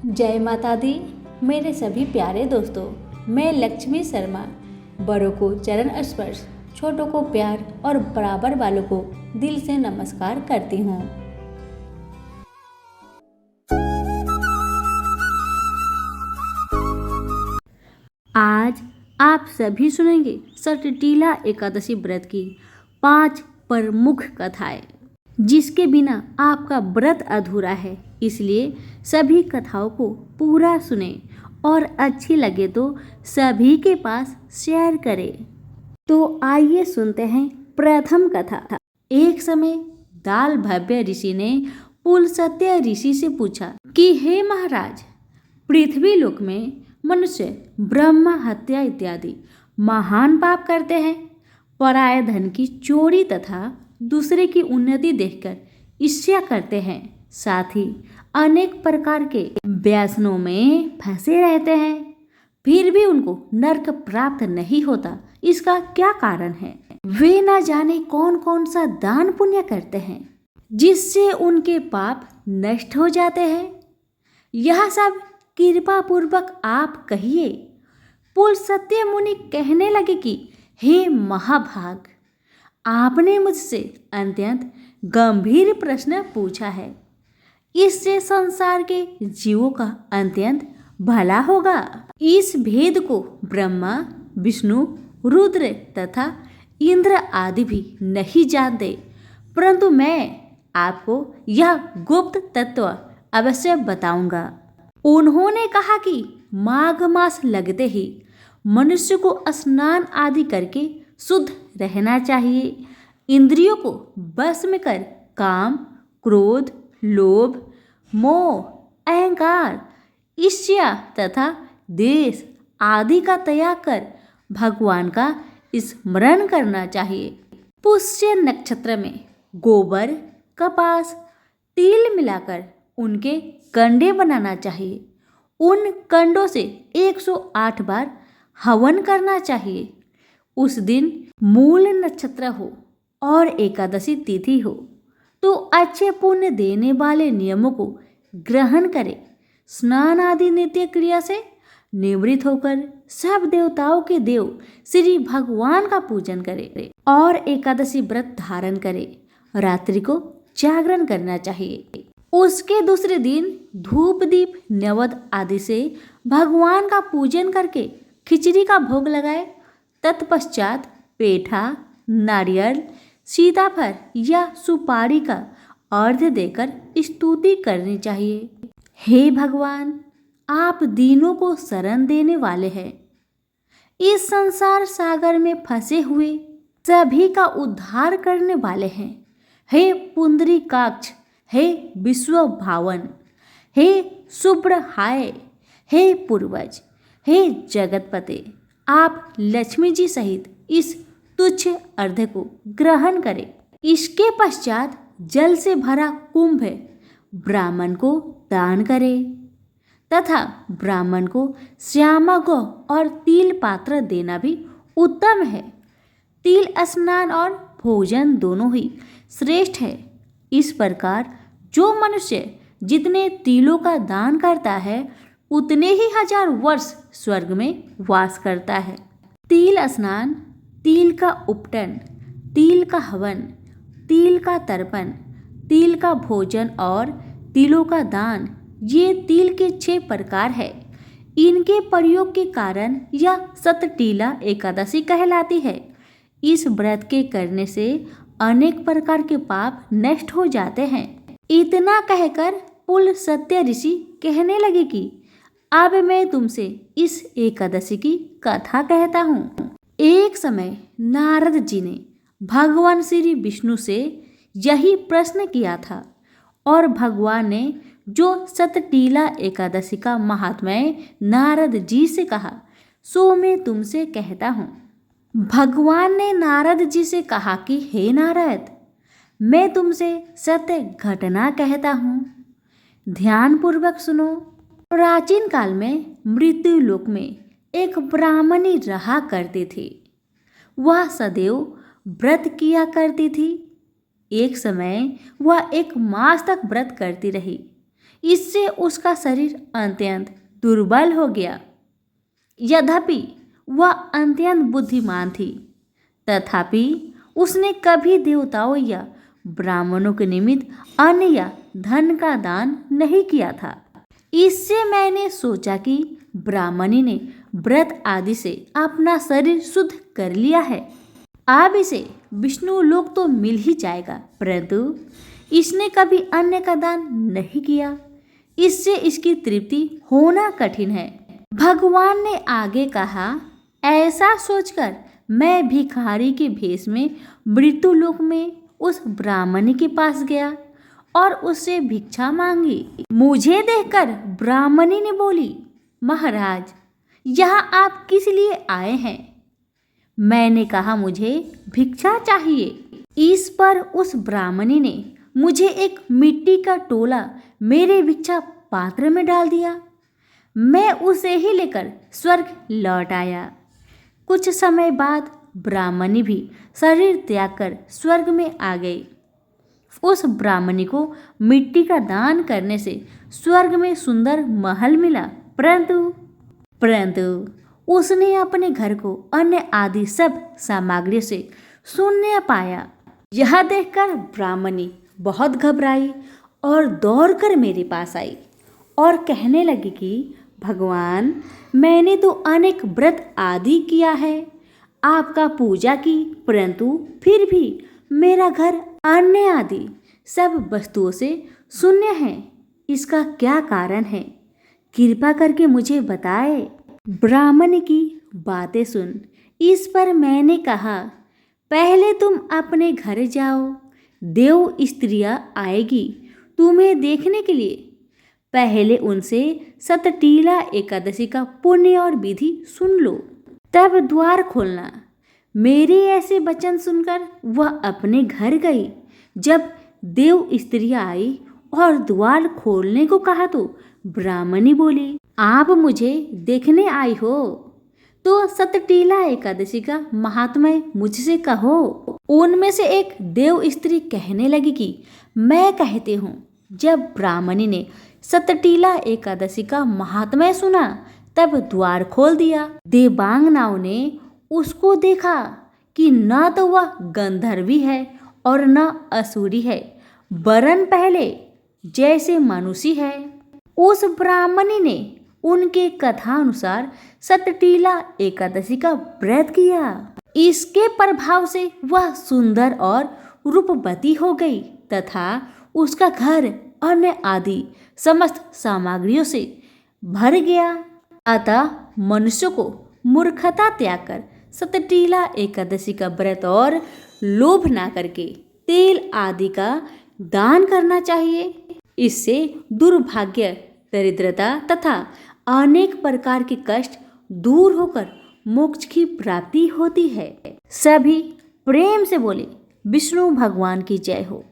जय माता दी। मेरे सभी प्यारे दोस्तों, मैं लक्ष्मी शर्मा बड़ों को चरण स्पर्श, छोटों को प्यार और बराबर वालों को दिल से नमस्कार करती हूँ। आज आप सभी सुनेंगे सटटीला एकादशी व्रत की 5 प्रमुख कथाएं, जिसके बिना आपका व्रत अधूरा है। इसलिए सभी कथाओं को पूरा सुने और अच्छी लगे तो सभी के पास शेयर करें। तो आइए सुनते हैं प्रथम कथा। एक समय दाल भव्य ऋषि ने पुलस्त्य ऋषि से पूछा कि हे महाराज, पृथ्वी लोक में मनुष्य ब्रह्म हत्या इत्यादि महान पाप करते हैं। पराये धन की चोरी तथा दूसरे की उन्नति देखकर ईर्ष्या करते हैं। साथ ही अनेक प्रकार के व्यसनों में फंसे रहते हैं, फिर भी उनको नरक प्राप्त नहीं होता। इसका क्या कारण है? वे न जाने कौन कौन सा दान पुण्य करते हैं जिससे उनके पाप नष्ट हो जाते हैं। यह सब कृपा पूर्वक आप कहिए। पुलस्त्य मुनि कहने लगे कि हे महाभाग, आपने मुझसे अत्यंत गंभीर प्रश्न पूछा है। इससे संसार के जीवों का अत्यंत भला होगा। इस भेद को ब्रह्मा, विष्णु, रुद्र तथा इंद्र आदि भी नहीं जानते, परंतु मैं आपको यह गुप्त तत्व अवश्य बताऊंगा। उन्होंने कहा कि माघ मास लगते ही मनुष्य को स्नान आदि करके शुद्ध रहना चाहिए। इंद्रियों को बस में कर काम, क्रोध, लोभ, मोह, अहंकार, ईर्ष्या तथा द्वेष आदि का त्याग कर भगवान का स्मरण करना चाहिए। पुष्य नक्षत्र में गोबर, कपास, तिल मिलाकर उनके कंडे बनाना चाहिए। उन कंडों से 108 बार हवन करना चाहिए। उस दिन मूल नक्षत्र हो और एकादशी तिथि हो तो अच्छे पुण्य देने वाले नियमों को ग्रहण करें। स्नान आदि नित्य क्रिया से निवृत्त होकर सब देवताओं के देव श्री भगवान का पूजन करें और एकादशी व्रत धारण करें। रात्रि को जागरण करना चाहिए। उसके दूसरे दिन धूप दीप नैवेद्य आदि से भगवान का पूजन करके खिचड़ी का भोग लगाए। तत्पश्चात पेठा, नारियल, सीताफल या सुपारी का अर्घ्य देकर स्तुति करनी चाहिए। हे भगवान, आप दीनों को शरण देने वाले हैं। इस संसार सागर में फंसे हुए सभी का उद्धार करने वाले हैं। हे पुंडरीकाक्ष, हे विश्व भावन, हे सुब्रहाय, हे पूर्वज, हे जगतपते, आप लक्ष्मी जी सहित इस तुच्छ अर्घ्य को ग्रहण करें। इसके पश्चात जल से भरा कुंभ ब्राह्मण को दान करें तथा ब्राह्मण को श्यामा गौ और तिल पात्र देना भी उत्तम है। तिल स्नान और भोजन दोनों ही श्रेष्ठ है। इस प्रकार जो मनुष्य जितने तिलों का दान करता है उतने ही 1000 वर्ष स्वर्ग में वास करता है। तिल स्नान, तिल का उपटन, तिल का हवन, तिल का तर्पण, तिल का भोजन और तिलों का दान, ये तिल के 6 प्रकार है। इनके प्रयोग के कारण यह सटटीला एकादशी कहलाती है। इस व्रत के करने से अनेक प्रकार के पाप नष्ट हो जाते हैं। इतना कहकर पुलस्त्य ऋषि कहने लगे कि अब मैं तुमसे इस एकादशी की कथा कहता हूँ। एक समय नारद जी ने भगवान श्री विष्णु से यही प्रश्न किया था और भगवान ने जो सटटीला एकादशी का महात्म्य नारद जी से कहा सो मैं तुमसे कहता हूँ। भगवान ने नारद जी से कहा कि हे नारद, मैं तुमसे सत्य घटना कहता हूँ, ध्यान पूर्वक सुनो। प्राचीन काल में मृत्यु लोक में एक ब्राह्मणी रहा करती थी। वह सदैव व्रत किया करती थी। एक समय वह 1 मास तक व्रत करती रही। इससे उसका शरीर अत्यंत दुर्बल हो गया। यद्यपि वह अत्यंत बुद्धिमान थी, तथापि उसने कभी देवताओं या ब्राह्मणों के निमित्त अन्न या धन का दान नहीं किया था। इससे मैंने सोचा कि ब्राह्मणी ने व्रत आदि से अपना शरीर शुद्ध कर लिया है, अब इसे विष्णु लोक तो मिल ही जाएगा, परंतु इसने कभी अन्न का दान नहीं किया, इससे इसकी तृप्ति होना कठिन है। भगवान ने आगे कहा, ऐसा सोचकर मैं भिखारी के भेष में मृत्युलोक में उस ब्राह्मणी के पास गया और उससे भिक्षा मांगी। मुझे देखकर ब्राह्मणी ने बोली, महाराज, यहाँ आप किस लिए आए हैं? मैंने कहा, मुझे भिक्षा चाहिए। इस पर उस ब्राह्मणी ने मुझे एक मिट्टी का टोला मेरे भिक्षा पात्र में डाल दिया। मैं उसे ही लेकर स्वर्ग लौट आया। कुछ समय बाद ब्राह्मणी भी शरीर त्याग कर स्वर्ग में आ गई। उस ब्राह्मणी को मिट्टी का दान करने से स्वर्ग में सुंदर महल मिला, परंतु उसने अपने घर को अन्य आदि सब सामग्री से शून्य पाया। यह देखकर ब्राह्मणी बहुत घबराई और दौड़कर मेरे पास आई और कहने लगी कि भगवान, मैंने तो अनेक व्रत आदि किया है, आपका पूजा की, परंतु फिर भी मेरा घर अन्य आदि सब वस्तुओं से शून्य है। इसका क्या कारण है? कृपा करके मुझे बताए। ब्राह्मण की बातें सुन इस पर मैंने कहा, पहले तुम अपने घर जाओ, देव स्त्रियां आएगी तुम्हें देखने के लिए। पहले उनसे सतटीला एकादशी का पुण्य और विधि सुन लो, तब द्वार खोलना। मेरे ऐसे वचन सुनकर वह अपने घर गई। जब देव स्त्रियां आई और द्वार खोलने को कहा तो ब्राह्मणी बोली, आप मुझे देखने आई हो तो सतटीला एकादशी का महात्म्य मुझसे कहो। उनमें से एक देव स्त्री कहने लगी कि मैं कहती हूँ। जब ब्राह्मणी ने सतटीला एकादशी का महात्म्य सुना तब द्वार खोल दिया। देवांगनाओं ने उसको देखा कि न तो वह गंधर्वी है और न असुरी है, वरन पहले जैसे मनुष्य है। उस ब्राह्मणी ने उनके कथा अनुसार सतटीला एकादशी का व्रत किया। इसके प्रभाव से वह सुंदर और रूपवती हो गई तथा उसका घर अन्य आदि समस्त सामग्रियों से भर गया। अतः मनुष्य को मूर्खता त्याग कर सतटीला एकादशी का व्रत और लोभ ना करके तेल आदि का दान करना चाहिए। इससे दुर्भाग्य, दरिद्रता तथा अनेक प्रकार के कष्ट दूर होकर मोक्ष की प्राप्ति होती है। सभी प्रेम से बोले, विष्णु भगवान की जय हो।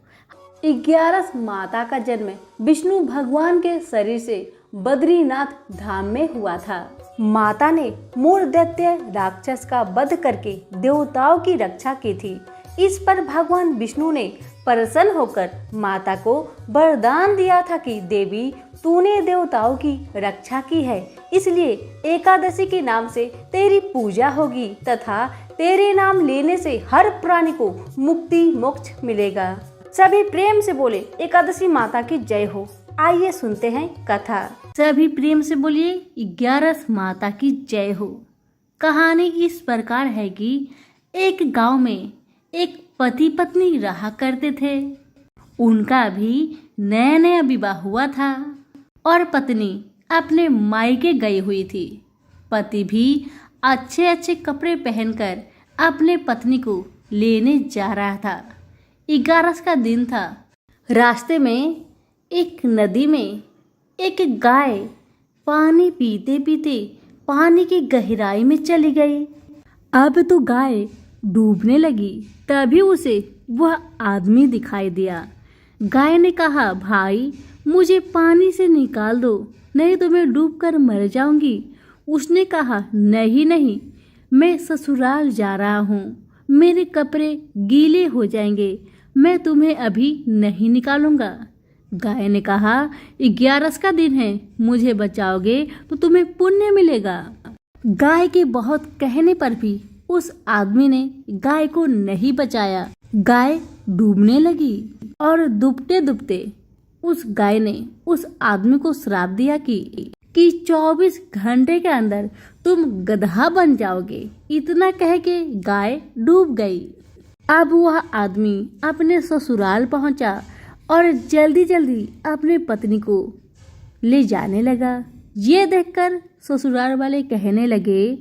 11 माता का जन्म विष्णु भगवान के शरीर से बद्रीनाथ धाम में हुआ था। माता ने मूल दैत्य राक्षस का वध करके देवताओं की रक्षा की थी। इस पर भगवान विष्णु ने प्रसन्न होकर माता को वरदान दिया था कि देवी, तूने देवताओं की रक्षा की है, इसलिए एकादशी के नाम से तेरी पूजा होगी तथा तेरे नाम लेने से हर प्राणी को मुक्ति मोक्ष मिलेगा। सभी प्रेम से बोले, एकादशी माता की जय हो। आइए सुनते हैं कथा। सभी प्रेम से बोलिए, 11 माता की जय हो। कहानी इस प्रकार है कि एक गांव में एक पति पत्नी रहा करते थे। उनका भी नया नया विवाह हुआ था और पत्नी अपने मायके गई हुई थी। पति भी अच्छे अच्छे कपड़े पहनकर अपने पत्नी को लेने जा रहा था। 11 का दिन था। रास्ते में एक नदी में एक गाय पानी पीते पीते पानी की गहराई में चली गई। अब तो गाय डूबने लगी। तभी उसे वह आदमी दिखाई दिया। गाय ने कहा, भाई मुझे पानी से निकाल दो, नहीं तो मैं डूबकर मर जाऊंगी। उसने कहा, नहीं नहीं, मैं ससुराल जा रहा हूँ, मेरे कपड़े गीले हो जाएंगे, मैं तुम्हें अभी नहीं निकालूंगा। गाय ने कहा, 11 का दिन है, मुझे बचाओगे तो तुम्हें पुण्य मिलेगा। गाय के बहुत कहने पर भी उस आदमी ने गाय को नहीं बचाया। गाय डूबने लगी और डूबते डूबते उस गाय ने उस आदमी को श्राप दिया कि 24 घंटे के अंदर तुम गधा बन जाओगे। इतना कह के गाय डूब गई। अब वह आदमी अपने ससुराल पहुंचा और जल्दी जल्दी अपने पत्नी को ले जाने लगा। ये देखकर ससुराल वाले कहने लगे,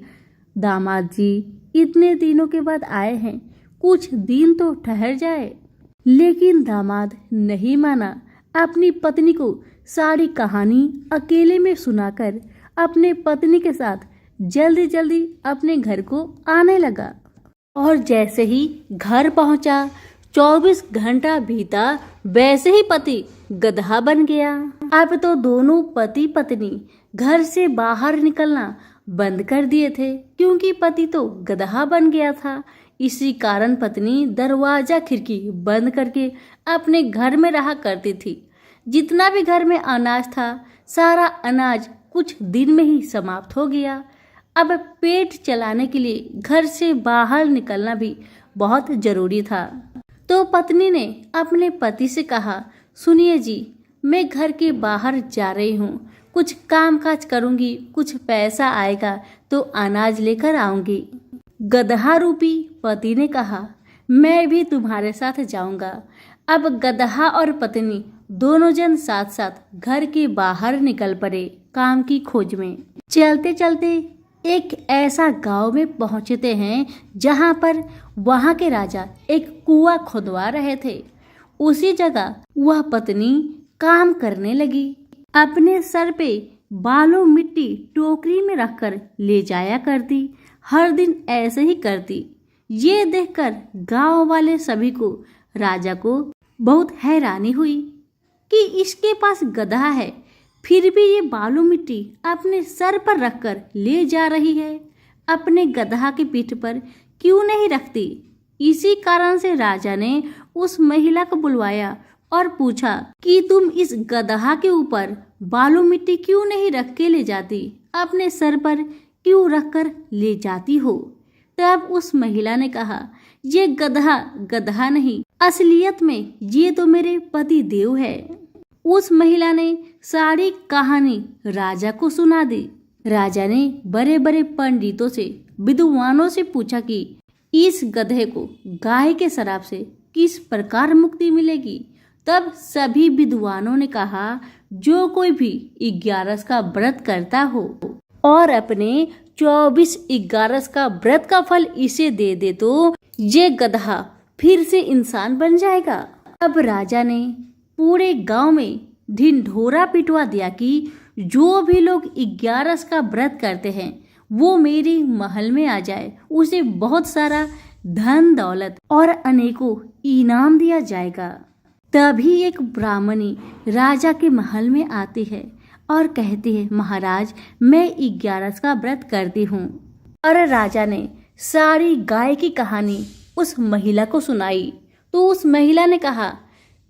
दामाद जी इतने दिनों के बाद आए हैं, कुछ दिन तो ठहर जाए। लेकिन दामाद नहीं माना। अपनी पत्नी को सारी कहानी अकेले में सुनाकर अपने पत्नी के साथ जल्दी जल्दी अपने घर को आने लगा। और जैसे ही घर पहुंचा, 24 घंटा बीता, वैसे ही पति गधा बन गया। अब तो दोनों पति पत्नी घर से बाहर निकलना बंद कर दिए थे, क्योंकि पति तो गधा बन गया था। इसी कारण पत्नी दरवाजा खिड़की बंद करके अपने घर में रहा करती थी। जितना भी घर में अनाज था, सारा अनाज कुछ दिन में ही समाप्त हो गया। अब पेट चलाने के लिए घर से बाहर निकलना भी बहुत जरूरी था। तो पत्नी ने अपने पति से कहा, सुनिए जी, मैं घर के बाहर जा रही हूँ, कुछ काम काज करूँगी, कुछ पैसा आएगा तो अनाज लेकर आऊँगी। गधा रूपी पति ने कहा, मैं भी तुम्हारे साथ जाऊँगा। अब गधा और पत्नी दोनों जन साथ साथ घर के बाहर निकल पड़े काम की खोज में। चलते चलते एक ऐसा गांव में पहुंचते हैं जहां पर वहां के राजा एक कुआं खुदवा रहे थे। उसी जगह वह पत्नी काम करने लगी। अपने सर पे बालू मिट्टी टोकरी में रखकर ले जाया करती। हर दिन ऐसे ही करती। ये देखकर गांव वाले सभी को, राजा को बहुत हैरानी हुई कि इसके पास गधा है, फिर भी ये बालू मिट्टी अपने सर पर रखकर ले जा रही है, अपने गधा की पीठ पर क्यों नहीं रखती। इसी कारण से राजा ने उस महिला को बुलवाया और पूछा कि तुम इस गधा के ऊपर बालू मिट्टी क्यों नहीं रख के ले जाती, अपने सर पर क्यों रखकर ले जाती हो। तब उस महिला ने कहा, ये गधा गधा नहीं, असलियत में ये तो मेरे पति देव है। उस महिला ने सारी कहानी राजा को सुना दी। राजा ने बड़े बड़े पंडितों से, विद्वानों से पूछा कि इस गधे को गाय के शराब से किस प्रकार मुक्ति मिलेगी। तब सभी विद्वानों ने कहा, जो कोई भी 11 का व्रत करता हो और अपने 24/11 का व्रत का फल इसे दे दे तो ये गधा फिर से इंसान बन जाएगा। अब राजा ने पूरे गांव में ढिंढोरा पिटवा दिया कि जो भी लोग 11 का व्रत करते हैं वो मेरी महल में आ जाए, उसे बहुत सारा धन दौलत और अनेकों इनाम दिया जाएगा। तभी एक ब्राह्मणी राजा के महल में आती है और कहती है, महाराज मैं 11 का व्रत करती हूँ। और राजा ने सारी गाय की कहानी उस महिला को सुनाई। तो उस महिला ने कहा,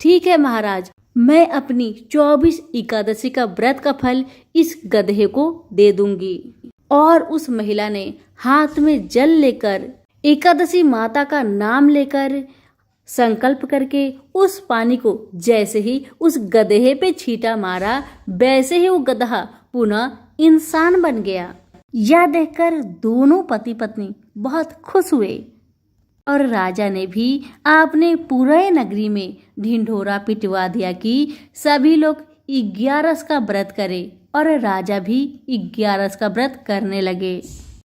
ठीक है महाराज, मैं अपनी 24 एकादशी का व्रत का फल इस गधे को दे दूंगी। और उस महिला ने हाथ में जल लेकर, एकादशी माता का नाम लेकर, संकल्प करके उस पानी को जैसे ही उस गधे पे छींटा मारा, वैसे ही वो गधा पुनः इंसान बन गया। यह देखकर दोनों पति पत्नी बहुत खुश हुए और राजा ने भी अपने पूरे नगरी में ढिंढोरा पिटवा दिया कि सभी लोग 11 का व्रत करें। और राजा भी 11 का व्रत करने लगे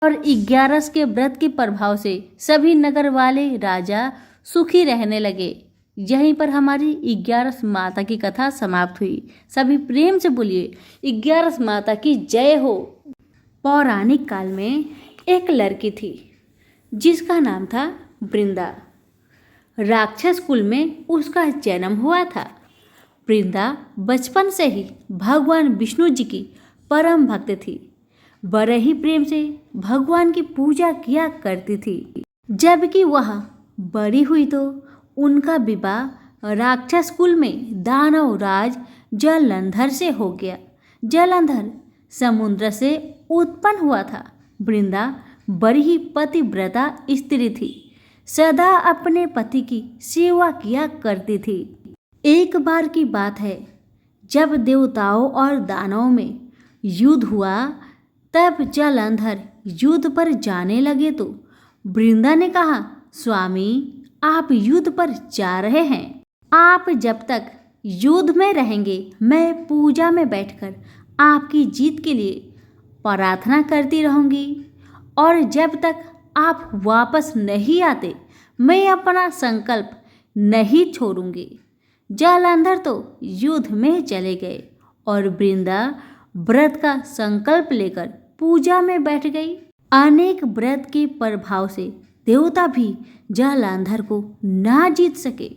और 11 के व्रत के प्रभाव से सभी नगर वाले राजा सुखी रहने लगे। यहीं पर हमारी 11 माता की कथा समाप्त हुई। सभी प्रेम से बोलिए, 11 माता की जय हो। पौराणिक काल में एक लड़की थी जिसका नाम था वृंदा। राक्षस कुल में उसका जन्म हुआ था। वृंदा बचपन से ही भगवान विष्णु जी की परम भक्त थी। बड़े ही प्रेम से भगवान की पूजा किया करती थी। जबकि वह बड़ी हुई तो उनका विवाह राक्षस कुल में दानव राज जलंधर से हो गया। जलंधर समुद्र से उत्पन्न हुआ था। वृंदा बड़ी ही पतिव्रता स्त्री थी, सदा अपने पति की सेवा किया करती थी। एक बार की बात है, जब देवताओं और दानवों में युद्ध हुआ, तब जलंधर युद्ध पर जाने लगे तो वृंदा ने कहा, स्वामी आप युद्ध पर जा रहे हैं, आप जब तक युद्ध में रहेंगे मैं पूजा में बैठकर आपकी जीत के लिए प्रार्थना करती रहूंगी, और जब तक आप वापस नहीं आते मैं अपना संकल्प नहीं छोड़ूंगी। जलंधर तो युद्ध में चले गए और वृंदा व्रत का संकल्प लेकर पूजा में बैठ गई। अनेक व्रत के प्रभाव से देवता भी जलंधर को ना जीत सके।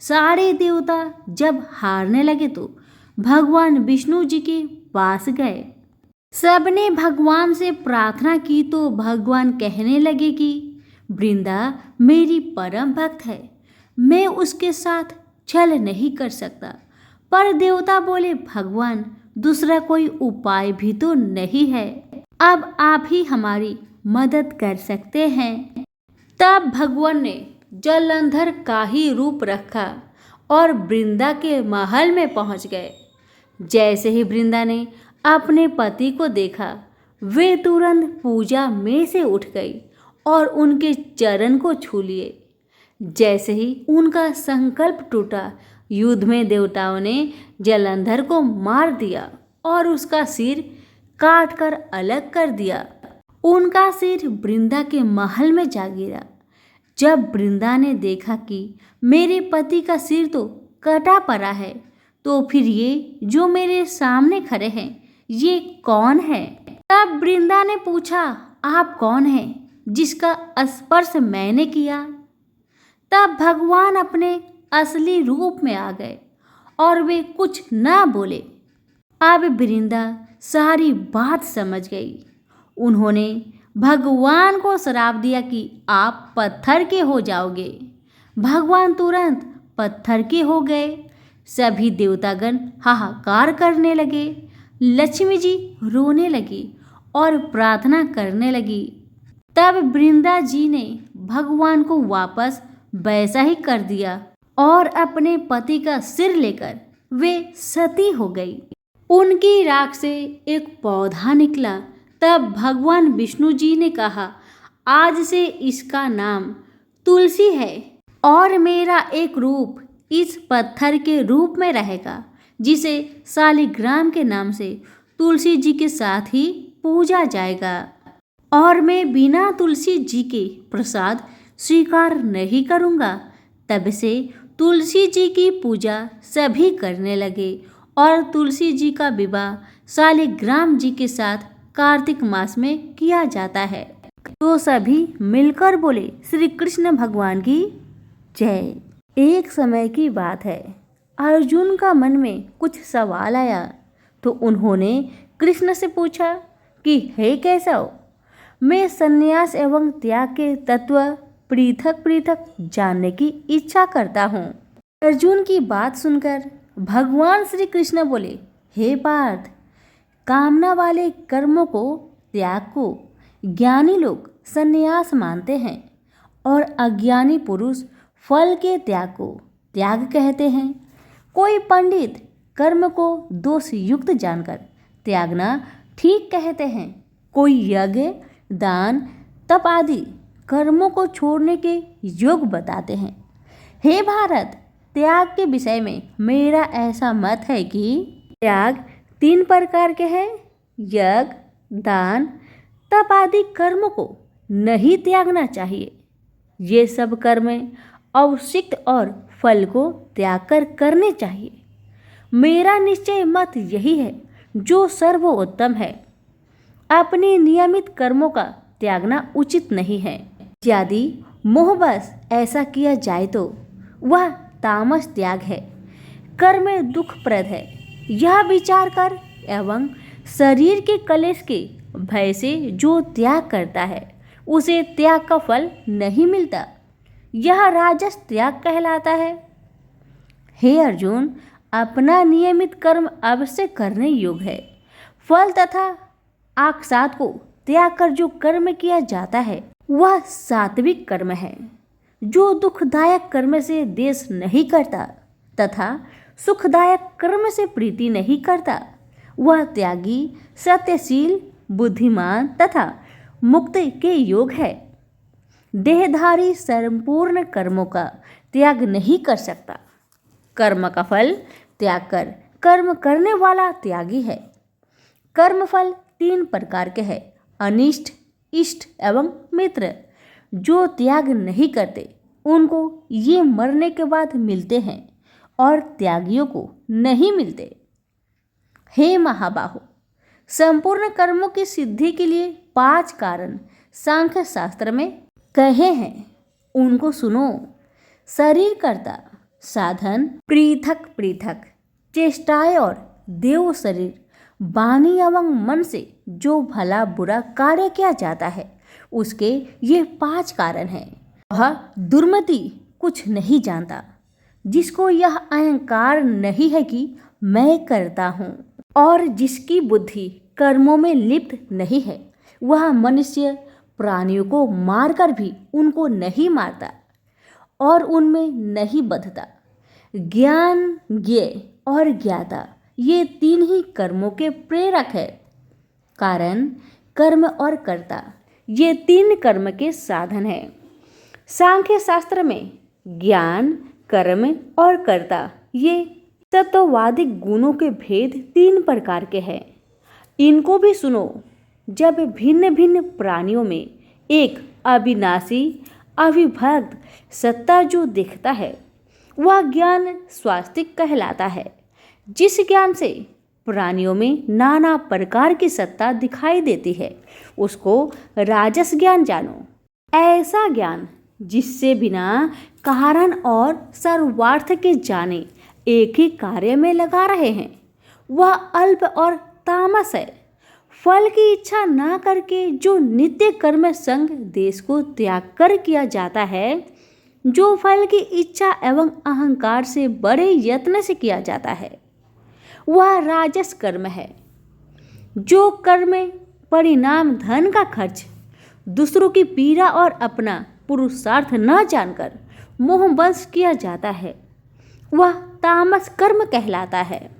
सारे देवता जब हारने लगे तो भगवान विष्णु जी के पास गए। सबने भगवान से प्रार्थना की तो भगवान कहने लगे कि वृंदा मेरी परम भक्त है, मैं उसके साथ छल नहीं कर सकता। पर देवता बोले, भगवान दूसरा कोई उपाय भी तो नहीं है, अब आप ही हमारी मदद कर सकते हैं। तब भगवान ने जलंधर का ही रूप रखा और वृंदा के महल में पहुंच गए। जैसे ही वृंदा ने अपने पति को देखा, वे तुरंत पूजा में से उठ गई और उनके चरण को छू लिए। जैसे ही उनका संकल्प टूटा, युद्ध में देवताओं ने जलंधर को मार दिया और उसका सिर काट कर अलग कर दिया। उनका सिर वृंदा के महल में जा गिरा। जब वृंदा ने देखा कि मेरे पति का सिर तो कटा पड़ा है, तो फिर ये जो मेरे सामने खड़े हैं ये कौन है? तब वृंदा ने पूछा, आप कौन हैं जिसका स्पर्श मैंने किया? तब भगवान अपने असली रूप में आ गए और वे कुछ ना बोले। अब वृंदा सारी बात समझ गई। उन्होंने भगवान को श्राप दिया कि आप पत्थर के हो जाओगे। भगवान तुरंत पत्थर के हो गए। सभी देवतागण हाहाकार करने लगे। लक्ष्मी जी रोने लगी और प्रार्थना करने लगी। तब वृंदा जी ने भगवान को वापस वैसा ही कर दिया और अपने पति का सिर लेकर वे सती हो गई। उनकी राख से एक पौधा निकला। तब भगवान विष्णु जी ने कहा, आज से इसका नाम तुलसी है और मेरा एक रूप इस पत्थर के रूप में रहेगा, जिसे शालिग्राम के नाम से तुलसी जी के साथ ही पूजा जाएगा। और मैं बिना तुलसी जी के प्रसाद स्वीकार नहीं करूँगा। तब से तुलसी जी की पूजा सभी करने लगे और तुलसी जी का विवाह शालिग्राम जी के साथ कार्तिक मास में किया जाता है। तो सभी मिलकर बोले, श्री कृष्ण भगवान की जय। एक समय की बात है, अर्जुन का मन में कुछ सवाल आया तो उन्होंने कृष्ण से पूछा कि हे केशव, मैं संन्यास एवं त्याग के तत्व पृथक पृथक जानने की इच्छा करता हूँ। अर्जुन की बात सुनकर भगवान श्री कृष्ण बोले, हे पार्थ, कामना वाले कर्मों को त्याग को ज्ञानी लोग संन्यास मानते हैं और अज्ञानी पुरुष फल के त्याग को त्याग कहते हैं। कोई पंडित कर्म को दोष युक्त जानकर त्यागना ठीक कहते हैं। कोई यज्ञ, दान, तप आदि कर्मों को छोड़ने के योग बताते हैं। हे भारत, त्याग के विषय में मेरा ऐसा मत है कि त्याग 3 प्रकार के हैं। यज्ञ, दान, तप आदि कर्मों को नहीं त्यागना चाहिए। ये सब कर्म अवशिष्ट और फल को त्याग कर करने चाहिए। मेरा निश्चय मत यही है जो सर्वोत्तम है। अपने नियमित कर्मों का त्यागना उचित नहीं है। यदि मोहवश ऐसा किया जाए तो वह तामस त्याग है, कर्म दुखप्रद है। यह विचार कर एवं शरीर के कलेश के भय से जो त्याग करता है उसे त्याग का फल नहीं मिलता। यह राजस त्याग कहलाता है। हे अर्जुन, अपना नियमित कर्म अवश्य करने योग्य है। फल तथा आक्साद को त्याग कर जो कर्म किया जाता है वह सात्विक कर्म है। जो दुखदायक कर्म से द्वेष नहीं करता तथा सुखदायक कर्म से प्रीति नहीं करता वह त्यागी, सत्यशील, बुद्धिमान तथा मुक्त के योग है। देहधारी संपूर्ण कर्मों का त्याग नहीं कर सकता। कर्म का फल त्याग कर कर्म करने वाला त्यागी है। कर्म फल 3 प्रकार के हैं, अनिष्ट, इष्ट एवं मित्र। जो त्याग नहीं करते उनको ये मरने के बाद मिलते हैं और त्यागियों को नहीं मिलते। हे महाबाहो, संपूर्ण कर्मों की सिद्धि के लिए 5 कारण सांख्य शास्त्र में कहे हैं, उनको सुनो। शरीर कर्ता, साधन पृथक पृथक, चेष्टाएं और देव शरीर, वाणी एवं मन से जो भला बुरा कार्य किया जाता है उसके ये 5 कारण हैं। वह दुर्मति कुछ नहीं जानता, जिसको यह अहंकार नहीं है कि मैं करता हूँ, और जिसकी बुद्धि कर्मों में लिप्त नहीं है, वह मनुष्य प्राणियों को मारकर भी उनको नहीं मारता और उनमें नहीं बंधता। ज्ञान, ज्ञेय और ज्ञाता ये 3 ही कर्मों के प्रेरक है। कारण, कर्म और कर्ता ये 3 कर्म के साधन हैं। सांख्य शास्त्र में ज्ञान, कर्म और कर्ता ये तत्ववादिक गुणों के भेद 3 प्रकार के हैं। इनको भी सुनो। जब भिन्न भिन्न प्राणियों में एक अविनाशी अविभक्त सत्ता जो दिखता है वह ज्ञान स्वास्तिक कहलाता है। जिस ज्ञान से प्राणियों में नाना प्रकार की सत्ता दिखाई देती है उसको राजस ज्ञान जानो। ऐसा ज्ञान जिससे बिना कारण और सर्वार्थ के जाने एक ही कार्य में लगा रहे हैं वह अल्प और तामस है। फल की इच्छा ना करके जो नित्य कर्म संग देश को त्याग कर किया जाता है, जो फल की इच्छा एवं अहंकार से बड़े यत्न से किया जाता है वह राजस कर्म है। जो कर्म परिणाम धन का खर्च, दूसरों की पीड़ा और अपना पुरुषार्थ न जानकर मोहवश किया जाता है वह तामस कर्म कहलाता है।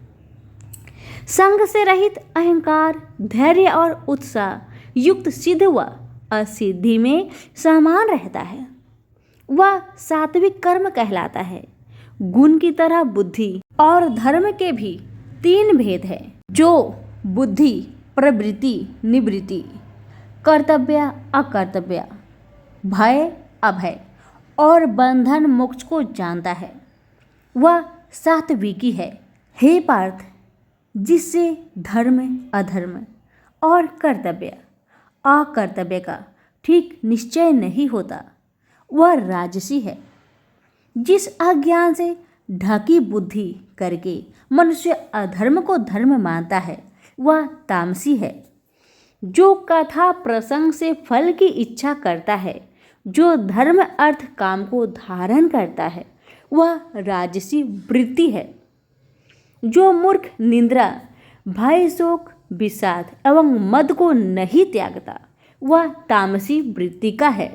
संग से रहित अहंकार, धैर्य और उत्साह युक्त सिद्ध व असिद्धि में समान रहता है वह सात्विक कर्म कहलाता है। गुण की तरह बुद्धि और धर्म के भी 3 भेद हैं, जो बुद्धि, प्रवृत्ति, निवृत्ति, कर्तव्य, अकर्तव्य, भय, अभय और बंधन मोक्ष को जानता है वह सात्विकी है। हे पार्थ, जिससे धर्म, अधर्म और कर्तव्य, अकर्तव्य का ठीक निश्चय नहीं होता वह राजसी है। जिस अज्ञान से ढकी बुद्धि करके मनुष्य अधर्म को धर्म मानता है वह तामसी है। जो कथा प्रसंग से फल की इच्छा करता है, जो धर्म अर्थ काम को धारण करता है वह राजसी वृत्ति है। जो मूर्ख निंद्रा, भय, शोक, विषाद एवं मद को नहीं त्यागता वह तामसी वृत्ति का है।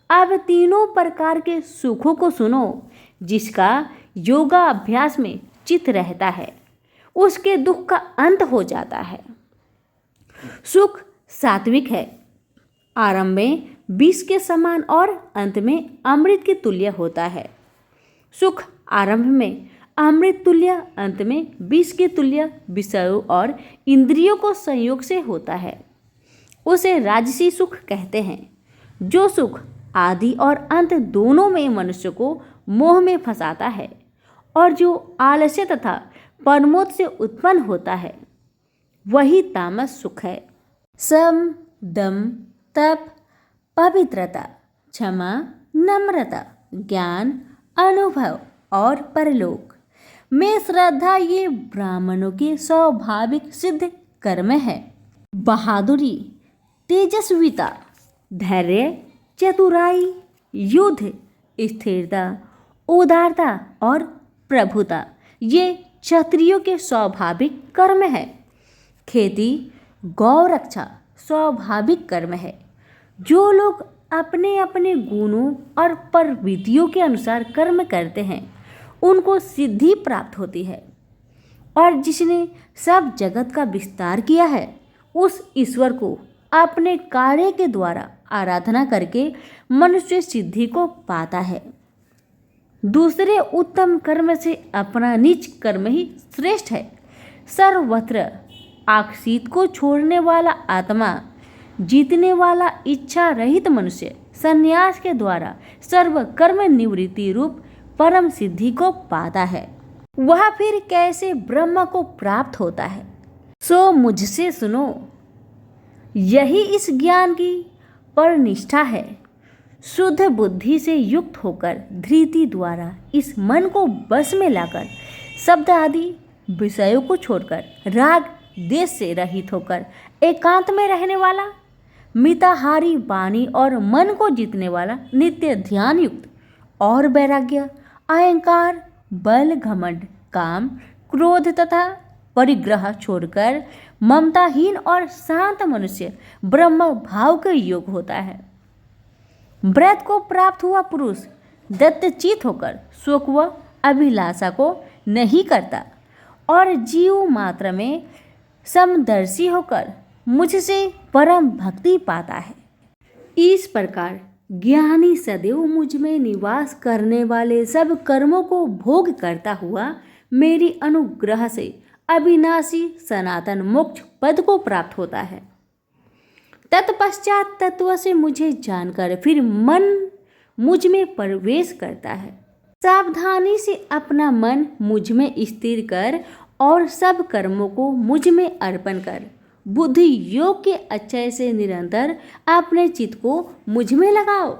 अब 3 प्रकार के सुखों को सुनो। जिसका योगा अभ्यास में चित्त रहता है उसके दुख का अंत हो जाता है। सुख सात्विक है, आरंभ में विष के समान और अंत में अमृत के तुल्य होता है। सुख आरंभ में अमृत तुल्य, अंत में विष के तुल्य विषयों और इंद्रियों को संयोग से होता है, उसे राजसी सुख कहते हैं। जो सुख आदि और अंत दोनों में मनुष्य को मोह में फंसाता है और जो आलस्य तथा परमोद से उत्पन्न होता है वही तामस सुख है। सम, दम, तप, पवित्रता, क्षमा, नम्रता, ज्ञान, अनुभव और परलोक में श्रद्धा ये ब्राह्मणों के स्वाभाविक सिद्ध कर्म है। बहादुरी, तेजस्विता, धैर्य, चतुराई, युद्ध, स्थिरता, उदारता और प्रभुता, ये क्षत्रियों के स्वाभाविक कर्म है। खेती, गौ रक्षा स्वाभाविक कर्म है। जो लोग अपने अपने गुणों और प्रवृत्तियों के अनुसार कर्म करते हैं उनको सिद्धि प्राप्त होती है, और जिसने सब जगत का विस्तार किया है उस ईश्वर को अपने कार्य के द्वारा आराधना करके मनुष्य सिद्धि को पाता है। दूसरे उत्तम कर्म से अपना निज कर्म ही श्रेष्ठ है। सर्वत्र आक्षित को छोड़ने वाला आत्मा, जीतने वाला इच्छा रहित मनुष्य संन्यास के द्वारा सर्व कर्म निवृत्ति रूप परम सिद्धि को पाता है। वह फिर कैसे ब्रह्म को प्राप्त होता है? सो मुझसे सुनो, यही इस ज्ञान की परनिष्ठा है। शुद्ध बुद्धि से युक्त होकर धृति द्वारा इस मन को बस में लाकर शब्द आदि विषयों को छोड़कर राग देश से रहित होकर एकांत में रहने वाला, मिताहारी वाणी और मन को जीतने वाला, नित्य ध्यान युक्त और वैराग्य, अहंकार, बल, घमंड, काम, क्रोध तथा परिग्रह छोड़कर ममताहीन और शांत मनुष्य ब्रह्म भाव के योग होता है। व्रत को प्राप्त हुआ पुरुष दत्तचित होकर शोक व अभिलाषा को नहीं करता और जीव मात्र में समदर्शी होकर मुझसे परम भक्ति पाता है। इस प्रकार ज्ञानी सदैव मुझ में निवास करने वाले सब कर्मों को भोग करता हुआ मेरी अनुग्रह से अविनाशी सनातन मोक्ष पद को प्राप्त होता है। तत्पश्चात तत्व से मुझे जानकर फिर मन मुझ में प्रवेश करता है। सावधानी से अपना मन मुझ में स्थिर कर और सब कर्मों को मुझ में अर्पण कर बुद्धि योग के अक्षय से निरंतर अपने चित्त को मुझ में लगाओ।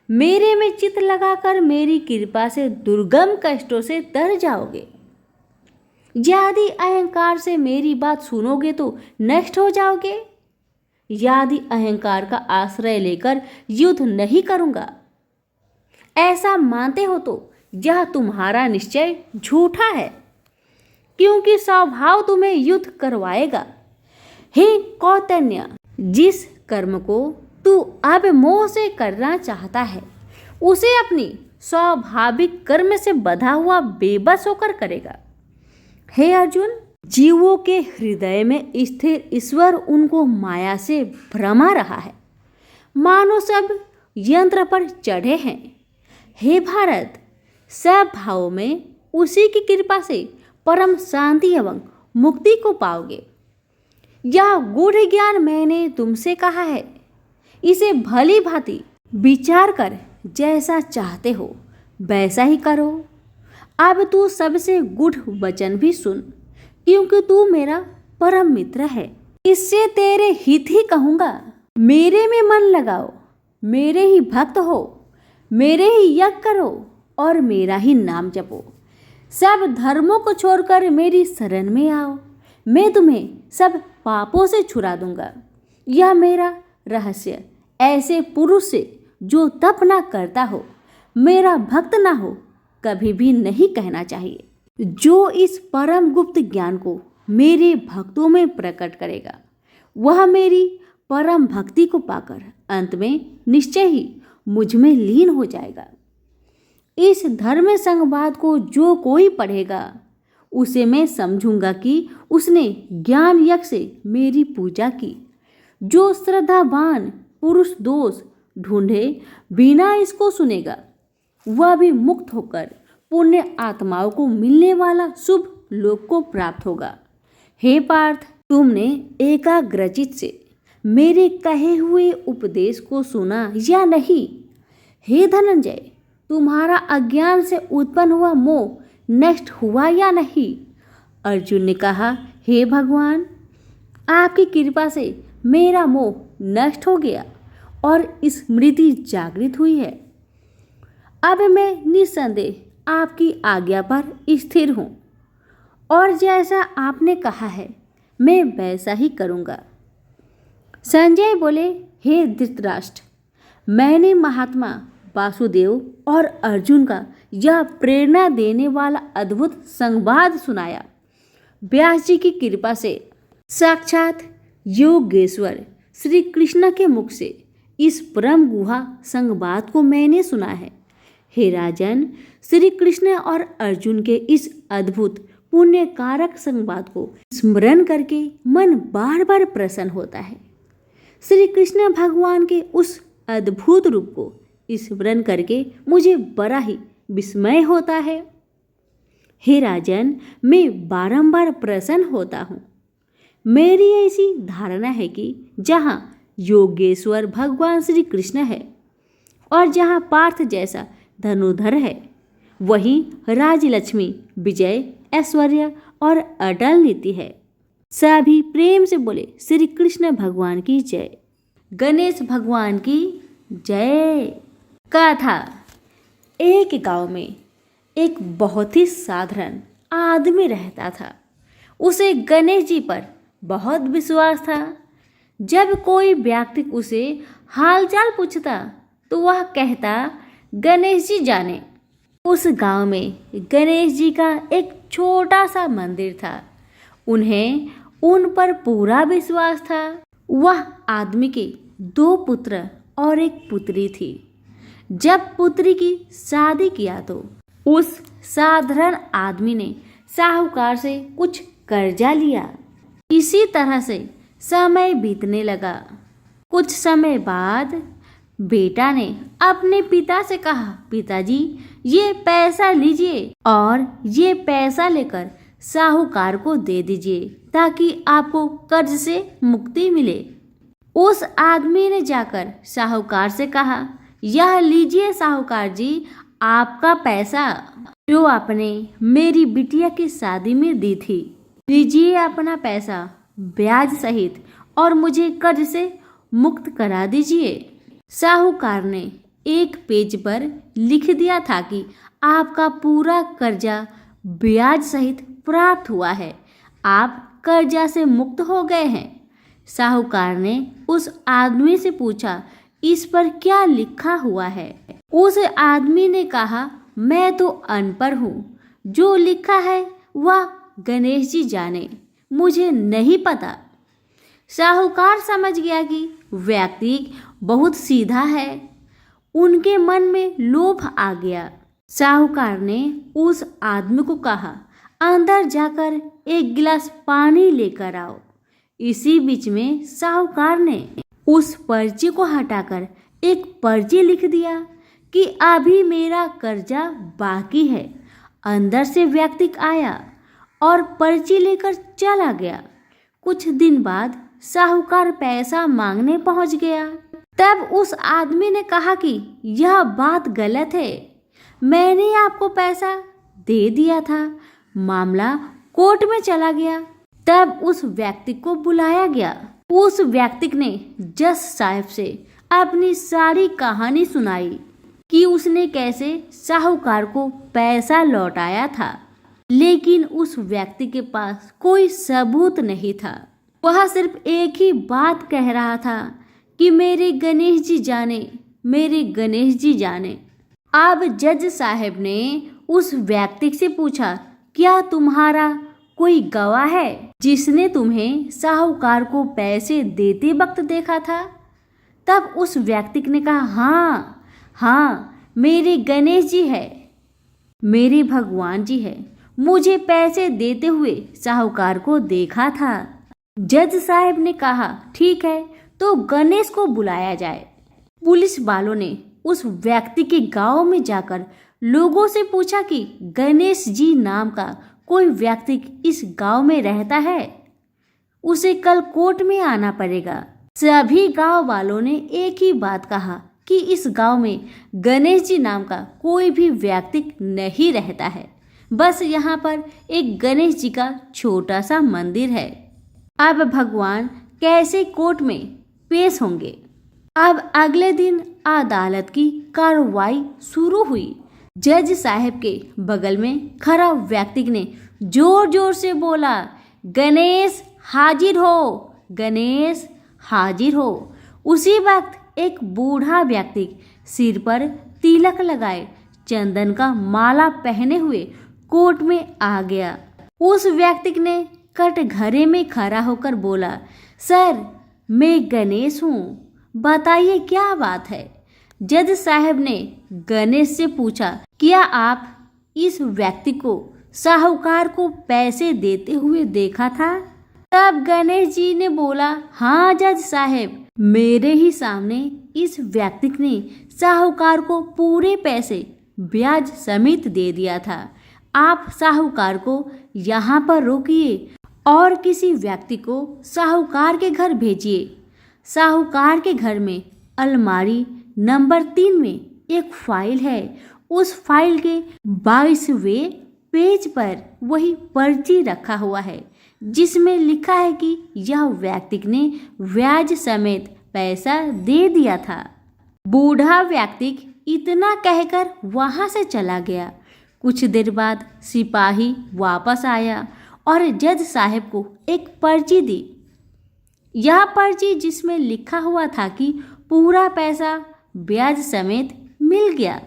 मेरे में चित्त लगाकर मेरी कृपा से दुर्गम कष्टों से तर जाओगे। यदि अहंकार से मेरी बात सुनोगे तो नष्ट हो जाओगे। यदि अहंकार का आश्रय लेकर युद्ध नहीं करूंगा ऐसा मानते हो तो यह तुम्हारा निश्चय झूठा है, क्योंकि स्वभाव तुम्हें युद्ध करवाएगा। हे कौतन्य, जिस कर्म को तू अब मोह से करना चाहता है उसे अपनी स्वाभाविक कर्म से बंधा हुआ बेबस होकर करेगा। हे अर्जुन, जीवों के हृदय में स्थिर ईश्वर उनको माया से भ्रमा रहा है, मानो सब यंत्र पर चढ़े हैं। हे भारत, सब भावों में उसी की कृपा से परम शांति एवं मुक्ति को पाओगे। यह गूढ़ ज्ञान मैंने तुमसे कहा है, इसे भली भांति विचार कर जैसा चाहते हो वैसा ही करो। अब तू सबसे गूढ़ वचन भी सुन, क्योंकि तू मेरा परम मित्र है। इससे तेरे हित ही कहूँगा। मेरे में मन लगाओ, मेरे ही भक्त हो, मेरे ही यज्ञ करो और मेरा ही नाम जपो। सब धर्मों को छोड़कर मेरी शरण में आओ, मैं तुम्हें सब पापों से छुड़ा दूंगा। यह मेरा रहस्य ऐसे पुरुष से जो तप न करता हो, मेरा भक्त ना हो, कभी भी नहीं कहना चाहिए। जो इस परम गुप्त ज्ञान को मेरे भक्तों में प्रकट करेगा वह मेरी परम भक्ति को पाकर अंत में निश्चय ही मुझ में लीन हो जाएगा। इस धर्म संवाद को जो कोई पढ़ेगा उसे मैं समझूंगा कि उसने ज्ञान यज्ञ से मेरी पूजा की। जो श्रद्धावान पुरुष दोष ढूंढे बिना इसको सुनेगा वह भी मुक्त होकर पुण्य आत्माओं को मिलने वाला शुभ लोक को प्राप्त होगा। हे पार्थ, तुमने एकाग्रचित से मेरे कहे हुए उपदेश को सुना या नहीं? हे धनंजय, तुम्हारा अज्ञान से उत्पन्न हुआ मोह नष्ट हुआ या नहीं? अर्जुन ने कहा, हे भगवान, आपकी कृपा से मेरा मोह नष्ट हो गया और स्मृति जागृत हुई है। अब मैं निस्संदेह आपकी आज्ञा पर स्थिर हूँ और जैसा आपने कहा है मैं वैसा ही करूँगा। संजय बोले, हे धृतराष्ट्र, मैंने महात्मा वासुदेव और अर्जुन का यह प्रेरणा देने वाला अद्भुत संवाद सुनाया। व्यास जी की कृपा से साक्षात योगेश्वर श्री कृष्ण के मुख से इस परम गुहा संवाद को मैंने सुना है। हे राजन, श्री कृष्ण और अर्जुन के इस अद्भुत पुण्य कारक संवाद को स्मरण करके मन बार बार प्रसन्न होता है। श्री कृष्ण भगवान के उस अद्भुत रूप को स्मरण करके मुझे बड़ा ही विस्मय होता है। हे राजन, मैं बारंबार प्रसन्न होता हूँ। मेरी ऐसी धारणा है कि जहाँ योगेश्वर भगवान श्री कृष्ण है और जहाँ पार्थ जैसा धनुधर है, वहीं राजलक्ष्मी, विजय, ऐश्वर्य और अटल नीति है। सभी प्रेम से बोले श्री कृष्ण भगवान की जय, गणेश भगवान की जय। कथा। एक गांव में एक बहुत ही साधारण आदमी रहता था। उसे गणेश जी पर बहुत विश्वास था। जब कोई व्यक्ति उसे हालचाल पूछता तो वह कहता, गणेश जी जाने। उस गांव में गणेश जी का एक छोटा सा मंदिर था। उन्हें उन पर पूरा विश्वास था। वह आदमी के 2 पुत्र और एक पुत्री थी। जब पुत्री की शादी किया तो उस साधारण आदमी ने साहूकार से कुछ कर्जा लिया। इसी तरह से समय बीतने लगा। कुछ समय बाद बेटा ने अपने पिता से कहा, पिताजी ये पैसा लीजिए और ये पैसा लेकर साहूकार को दे दीजिए ताकि आपको कर्ज से मुक्ति मिले। उस आदमी ने जाकर साहूकार से कहा, यह लीजिए साहूकार जी, आपका पैसा जो आपने मेरी बिटिया की शादी में दी थी। लीजिए अपना पैसा ब्याज सहित और मुझे कर्ज से मुक्त करा दीजिए। साहूकार ने एक पेज पर लिख दिया था कि आपका पूरा कर्जा ब्याज सहित प्राप्त हुआ है, आप कर्जा से मुक्त हो गए हैं। साहूकार ने उस आदमी से पूछा, इस पर क्या लिखा हुआ है? उस आदमी ने कहा, मैं तो अनपढ़ हूँ, जो लिखा है वह गणेश जी जाने, मुझे नहीं पता। साहूकार समझ गया कि व्यक्ति बहुत सीधा है। उनके मन में लोभ आ गया। साहूकार ने उस आदमी को कहा, अंदर जाकर एक गिलास पानी लेकर आओ। इसी बीच में साहूकार ने उस पर्ची को हटाकर एक पर्ची लिख दिया कि अभी मेरा कर्जा बाकी है। अंदर से व्यक्ति आया और पर्ची लेकर चला गया। कुछ दिन बाद साहूकार पैसा मांगने पहुंच गया। तब उस आदमी ने कहा कि यह बात गलत है, मैंने आपको पैसा दे दिया था। मामला कोर्ट में चला गया। तब उस व्यक्ति को बुलाया गया। उस व्यक्ति ने जज साहब से अपनी सारी कहानी सुनाई कि उसने कैसे साहूकार को पैसा लौटाया था, लेकिन उस व्यक्ति के पास कोई सबूत नहीं था। वह सिर्फ एक ही बात कह रहा था कि मेरे गणेश जी जाने, मेरे गणेश जी जाने। अब जज साहब ने उस व्यक्ति से पूछा, क्या तुम्हारा कोई गवाह है जिसने तुम्हें साहूकार को पैसे देते वक्त देखा था? तब उस व्यक्ति ने कहा, हाँ, मेरे गणेश जी है, मेरे भगवान जी है, मुझे पैसे देते हुए साहूकार को देखा था। जज साहब ने कहा, ठीक है, तो गणेश को बुलाया जाए। पुलिस वालों ने उस व्यक्ति के गांव में जाकर लोगों से पूछा कि गणेश जी नाम का कोई व्यक्ति इस गांव में रहता है, उसे कल कोर्ट में आना पड़ेगा। सभी गांव वालों ने एक ही बात कहा कि इस गांव में गणेश जी नाम का कोई भी व्यक्ति नहीं रहता है, बस यहाँ पर एक गणेश जी का छोटा सा मंदिर है। अब भगवान कैसे कोर्ट में पेश होंगे? अब अगले दिन अदालत की कार्रवाई शुरू हुई। जज साहब के बगल में खड़ा व्यक्ति ने जोर जोर से बोला, गणेश हाजिर हो, गणेश हाजिर हो। उसी वक्त एक बूढ़ा व्यक्ति सिर पर तिलक लगाए, चंदन का माला पहने हुए कोर्ट में आ गया। उस व्यक्ति ने कटघरे में खड़ा होकर बोला, सर मैं गणेश हूँ, बताइए क्या बात है। जज साहब ने गणेश से पूछा, क्या आप इस व्यक्ति को साहूकार को पैसे देते हुए देखा था? तब गणेश जी ने बोला, हाँ जज साहब, मेरे ही सामने इस व्यक्ति ने साहूकार को पूरे पैसे ब्याज समेत दे दिया था। आप साहूकार को यहाँ पर रोकिए और किसी व्यक्ति को साहूकार के घर भेजिए। साहूकार के घर में अलमारी नंबर 3 में एक फाइल है। उस फाइल के 22वें पेज पर वही पर्ची रखा हुआ है जिसमें लिखा है कि यह व्यक्ति ने ब्याज समेत पैसा दे दिया था। बूढ़ा व्यक्ति इतना कहकर वहां से चला गया। कुछ देर बाद सिपाही वापस आया और जज साहब को एक पर्ची दी। यह पर्ची जिसमें लिखा हुआ था कि पूरा पैसा ब्याज समेत मिल गया।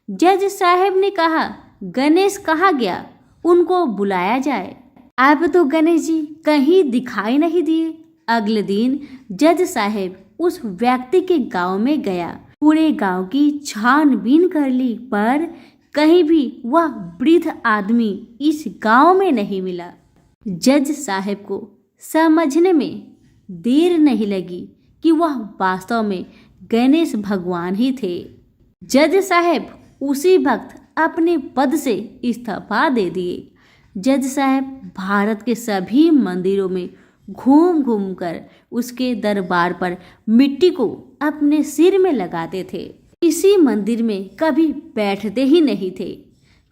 जज साहब ने कहा, गणेश कहाँ गया, उनको बुलाया जाए। अब तो गणेश जी कहीं दिखाई नहीं दिए। अगले दिन जज साहब उस व्यक्ति के गांव में गया। पूरे गांव की छानबीन कर ली, पर कहीं भी वह वृद्ध आदमी इस गांव में नहीं मिला। जज साहब को समझने में देर नहीं लगी कि वह वास्तव में गणेश भगवान ही थे। जज साहब उसी वक्त अपने पद से इस्तीफा दे दिए। जज साहब भारत के सभी मंदिरों में घूम घूम कर उसके दरबार पर मिट्टी को अपने सिर में लगाते थे। इसी मंदिर में कभी बैठते ही नहीं थे,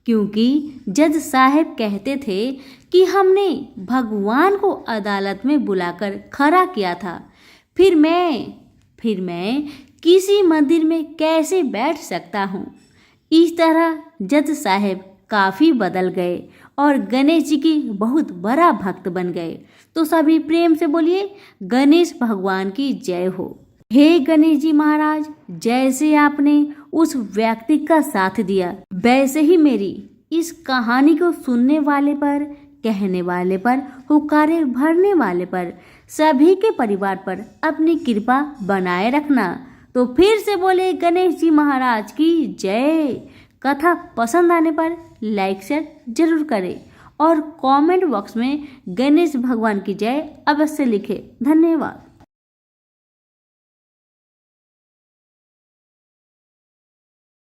क्योंकि जज साहब कहते थे कि हमने भगवान को अदालत में बुलाकर खड़ा किया था, फिर मैं किसी मंदिर में कैसे बैठ सकता हूँ। इस तरह जज साहब काफ़ी बदल गए और गणेश जी की बहुत बड़ा भक्त बन गए। तो सभी प्रेम से बोलिए, गणेश भगवान की जय हो। हे गणेश जी महाराज, जैसे आपने उस व्यक्ति का साथ दिया, वैसे ही मेरी इस कहानी को सुनने वाले पर, कहने वाले पर, हुक्कारे भरने वाले पर, सभी के परिवार पर अपनी कृपा बनाए रखना। तो फिर से बोले गणेश जी महाराज की जय। कथा पसंद आने पर लाइक शेयर जरूर करें और कमेंट बॉक्स में गणेश भगवान की जय अवश्य लिखें। धन्यवाद।